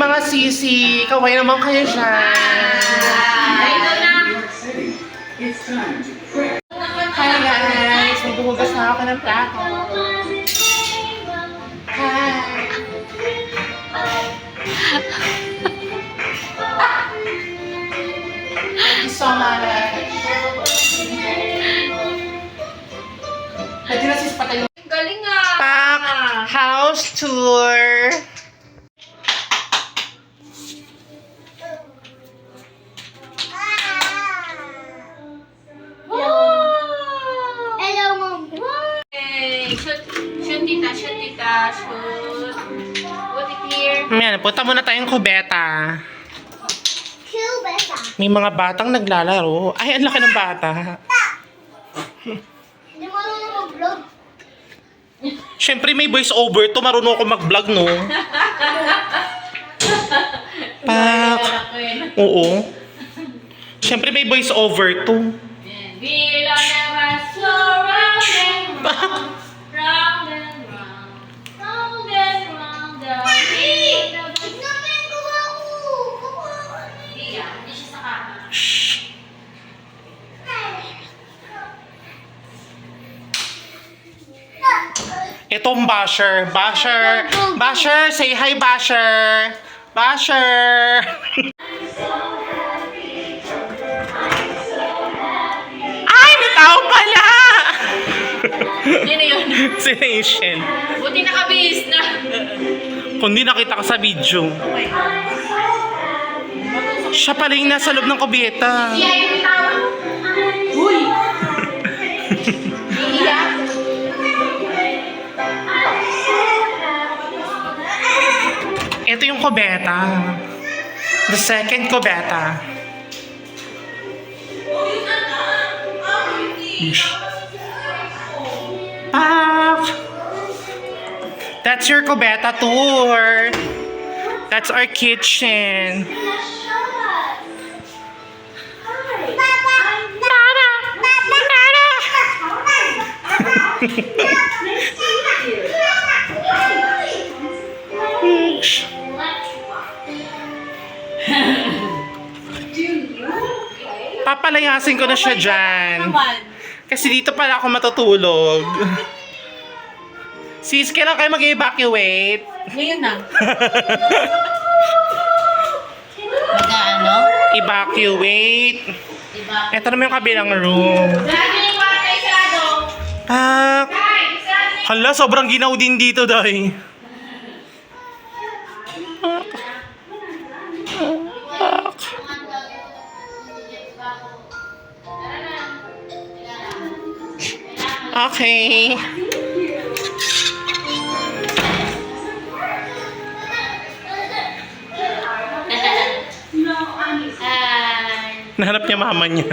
mga sisi. Kaway naman kayo dyan. Hi guys! Magbuhugas na ako ng plato. Hi! Thank you so much. Pwede na sis patay. Galing nga! Pack house tour. Hello, Mom! Hey! Shoot, tita, shoot. Put it here. Ayan, punta muna tayong kubeta. Kubeta. May mga batang naglalaro. Ay, ang laki ng bata. Hindi mo naman mag-vlog. Siyempre may voice over to. Marunong ako mag-vlog, no? Pak. Oo. Siyempre may voice over to. We'll never slow round and round, round and round, round and round the beat. Hindi siya sa kama. Shh. Itong basher. Basher, say hi, basher. Basher. Ay, may tao pala. Sino yun? Si Nation. Buti nakabihis na. Kung di nakita ka sa video. Siya pala yung nasa loob ng kubeta. Uy! Iiyak? Ito yung kubeta. The second kubeta. Pak! That's your kubeta tour. That's our kitchen. Papalayasin ko na siya dyan. Kasi dito pala ako matutulog. Sis, kailan kayo mag-evacuate? Ngayon na. Mag-ano? Evacuate. Diba? Ito naman yung kabilang room. Lagi yung kwarto isado. Pak! Hala, sobrang ginaw din dito, day. Okay. Nahanap niya mama niya.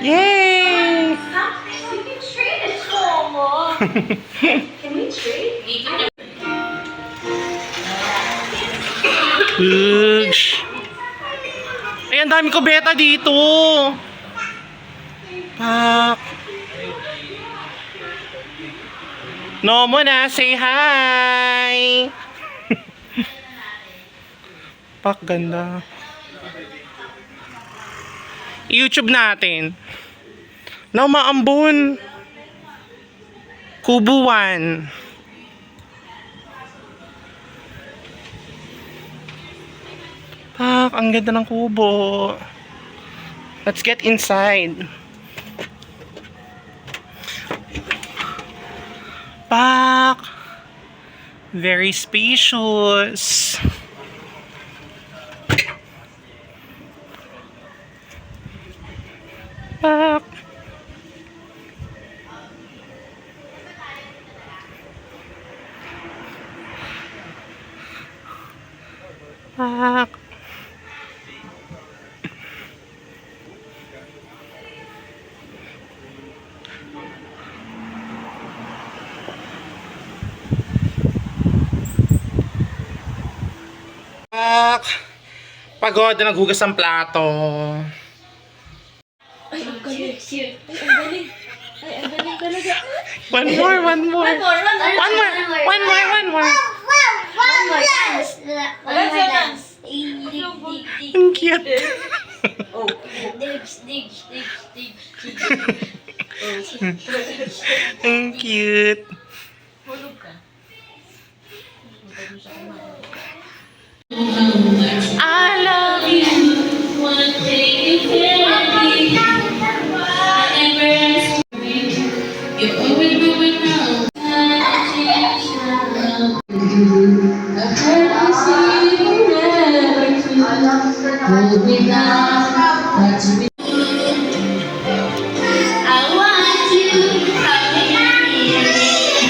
Yay! Can we trade? Ugs. Ay, ang dami ko beta dito. Pak. No muna, say hi. Pak, ganda. YouTube natin. Na maambon. Kubuan. Pak, ang ganda ng kubo. Let's get inside. Pak. Very spacious. Pak. Pak. Pak. Pagod na naghugas ng plato. Ay, ang galing. Ay, ang galing. Ay, ang galing. Talaga. One more. One more, one more. One more. Dance. Ang cute. Oh. Dig. Ang cute. Hulog ka. I love you. One day you can be. I never asked you. You're always moving around. I heard you say forever to hold me down. Touch me. I want you to come here.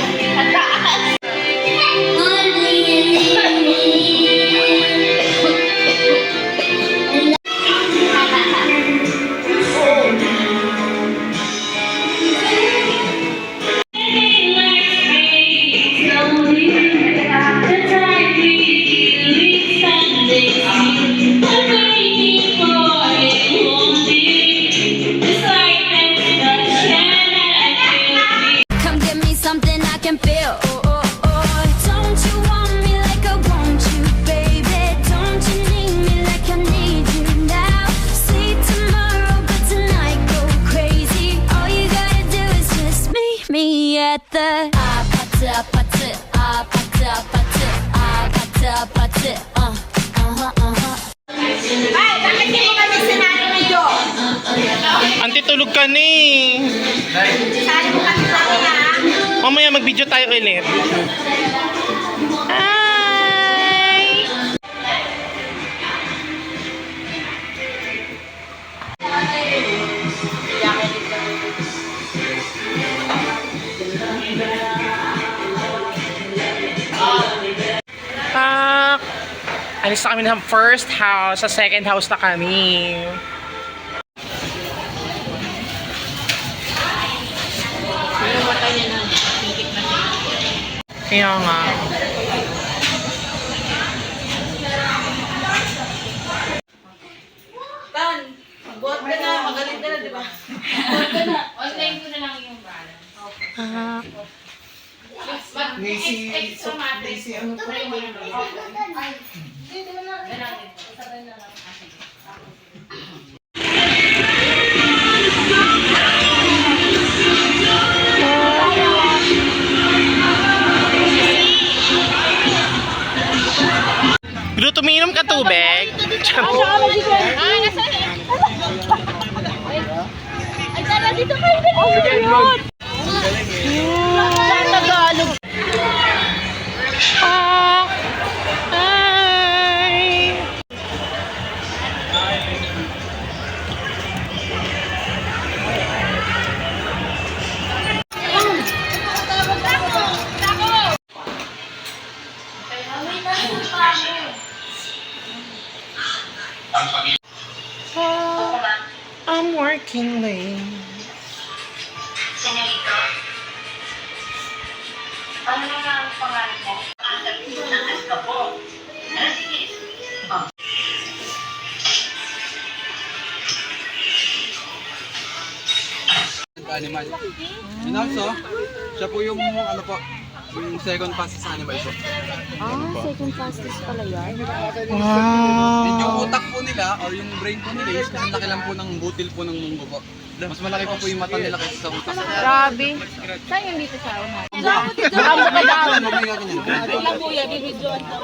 Come give me something I can feel. Don't you want me like I want you, baby? Don't you need me like I need you now? Say tomorrow, but tonight go crazy. All you gotta do is just meet me at the Ay, bakit hindi mo kami sinali na Jo? Auntie, tulog ka ni. Sinali mo kami sa akin ha? Mamaya mag-video tayo ulit. Hi! Alis na kami ng first house. Sa second house na kami. Kaya nga. Tan, magbuhat ka na, magaling ka na, di ba? Online ko na lang yung balance. Ah, Extra matrix. Gusto tuminom ka tubig? Ay, tara dito kayo na. Tagalog. Ah, hi! I'm working late. Senyorito, ano nga ang pangalan mo? Ang sabi mo ng askabo. Sige. Animal. And also, siya po yung ano po, yung second fastest animal po. second fastest pala yan. And yung Wow! utak po nila or yung brain po nila is kasi laki lang po ng butil po ng munggo po. Mas malaki pa po yung mata nila kaysa sa utak. Grabe. Saan yung dito sa una?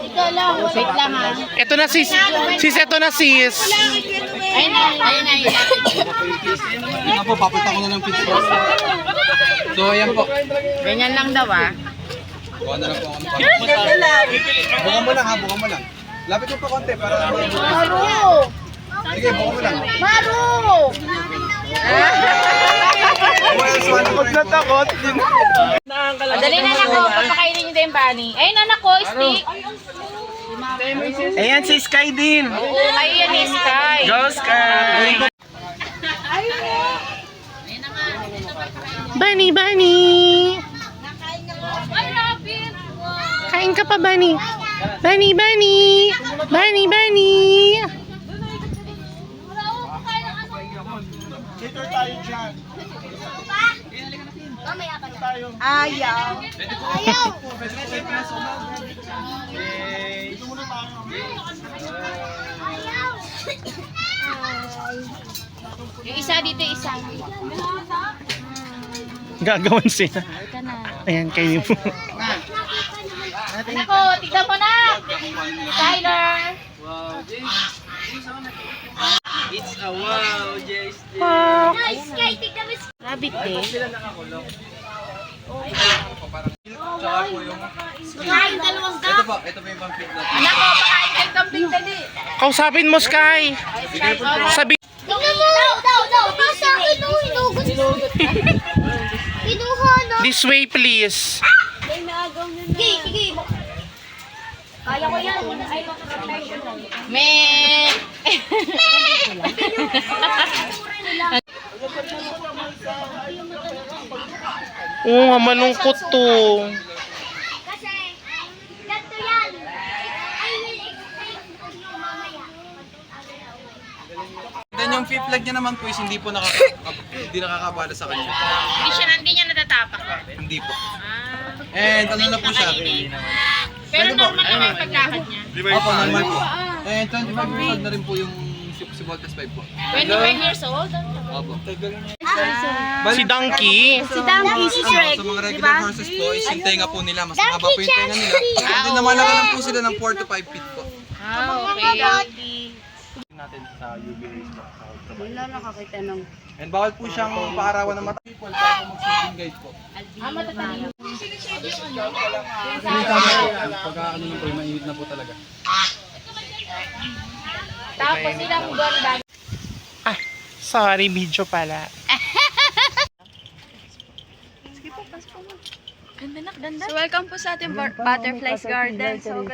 Ikaw lang, wait lang ha. Ito na sis. Sis, ito na sis. Ayun na. Nga po, papunta ko na ng pitch first. So ayan po. Ganyan lang daw ah. Buka na lang po ako. Buka mo lang ha, buka mo lang. Lapit mo pa konti para Maru! sige, buka mo lang. Maru! Takot na takot. Dali na nako, papakainin niyo din Bunny. Ayun anak ko, stick. Ayan si Sky din. Oo, kayo yan eh, Sky. Go Sky! Bunny, Bunny! Ay, Robin! Kain ka pa, Bunny. Bunny, Bunny! Bunny, Bunny! Wala ako kakain ng ano. Ayaw. Yung isa dito, isa. Gagawan sila. Ika na. Ayan, kayo po. Nako, tignan mo na. Tyler. Wow, Jace. It's a wow, Jace. Rabbit din. Tsaka po yung... Ito po yung pang-feed natin. Nako, pakain kayo kambing dali. Kausapin mo, Sky. Sabi, this way, please. Me. Oo nga, malungkot to. Kasi, ganito yan. I will explain to you mamaya. Then yung fifth leg niya naman po is hindi po hindi nakakabala sa kanya. Hindi niya natatapak. Hindi po. And ano na po siya? Pero normal naman yung pagkakad niya. Opo, normal po. And 25 years old na rin po yung si Voltes 5 po. 25 years old? Opo. Si Donkey. Si Donkey, si Shrek. Sa mga regular horses po is yung tenga po nila. Mas mahaba po yung tenga nila. And then namalaga lang po sila ng 4 to 5 feet po. Ah, okay. Natin sa UV race po. Wala nakakita ng... And bawal po siyang paarawan ng mata. Equal para po mag-sleeping guide po. Pagka ano na po, mainit na po talaga. Tapos silang ganda. Ah, sorry, video pala. So, welcome po sa ating Butterflies Garden. So,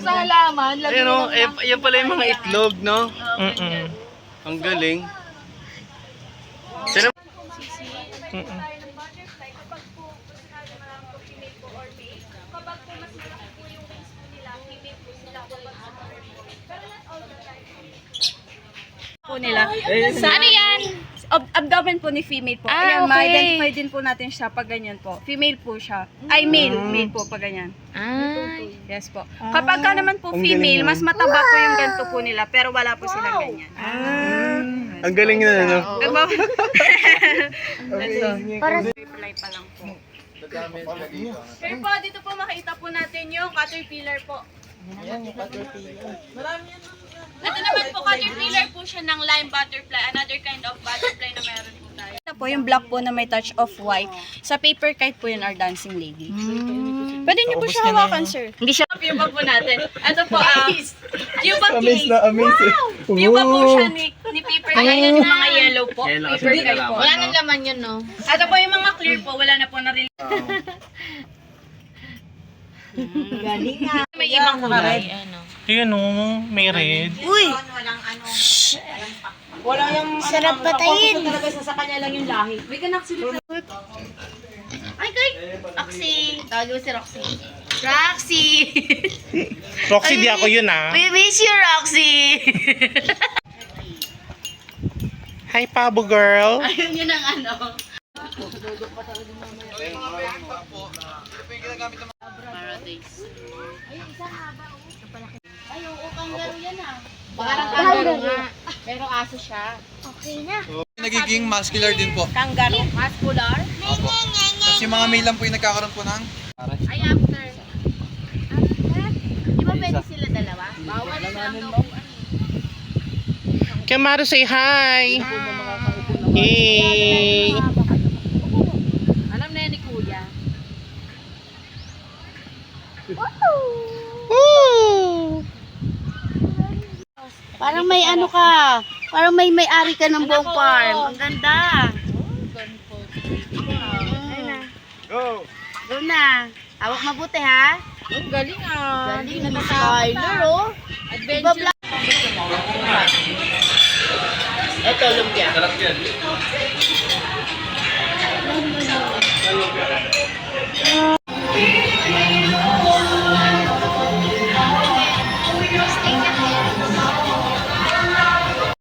Sa halaman, lagi Ayun o, yan pala yung mga itlog, no? Mm-mm. Ang galing. Mm-mm. po nila. Ano yan? Abdomen po ni female po. Ah, Ayan, okay. ma-identify din po natin siya pag ganyan po. Female po siya. Ay, male. Male po pag ganyan. Ay. Yes po. Kapag ka naman po female, mas mataba po yung ganito po nila, pero wala po silang ganyan. Ang galing na, no? Para reply pa lang po. Pero po, dito po makita po natin yung caterpillar po. Ito naman po, caterpillar po siya ng lime butterfly, another kind of butterfly na meron po tayo. Ito po, yung black po na may touch of white. Sa paper kite po yun, our dancing lady. Pwede niyo po siya hawakan, sir. Hindi siya. Yung pa po natin. Ito po, yung pa case. Yung pa po siya ni paper kite, yung mga yellow po. Paper kite po. Wala nang laman yun, no? Ito po yung mga clear po, wala na po na rin. May ibang kulay. Ano? Yun o, may red. Uy! Sarap patayin. Sa kanya lang yung lahi. May kanak sila. Ay, kay Roxy. Tawag mo si Roxy. Roxy, di ako yun ah. We miss you, Roxy. Hi, Pabo girl. Ayun yun ang ano. Parang kangaroo nga. Pero aso siya. Okay na. Nagiging muscular din po. Kangaroo. Muscular. Opo. Tapos yung mga male lang po yung nagkakaroon po ng... Ay, after. Di ba pwede sila dalawa? Bawal lang daw. Kamaru, say hi. Yay. Alam na yan ni Kuya. Woo! Parang may ano ka. Parang may may-ari ka ng buong farm. Ang ganda. Go! Go na. Hawak mabuti ha. Ang galing ah. Galing na Skyler oh. Adventure. Sarap yan.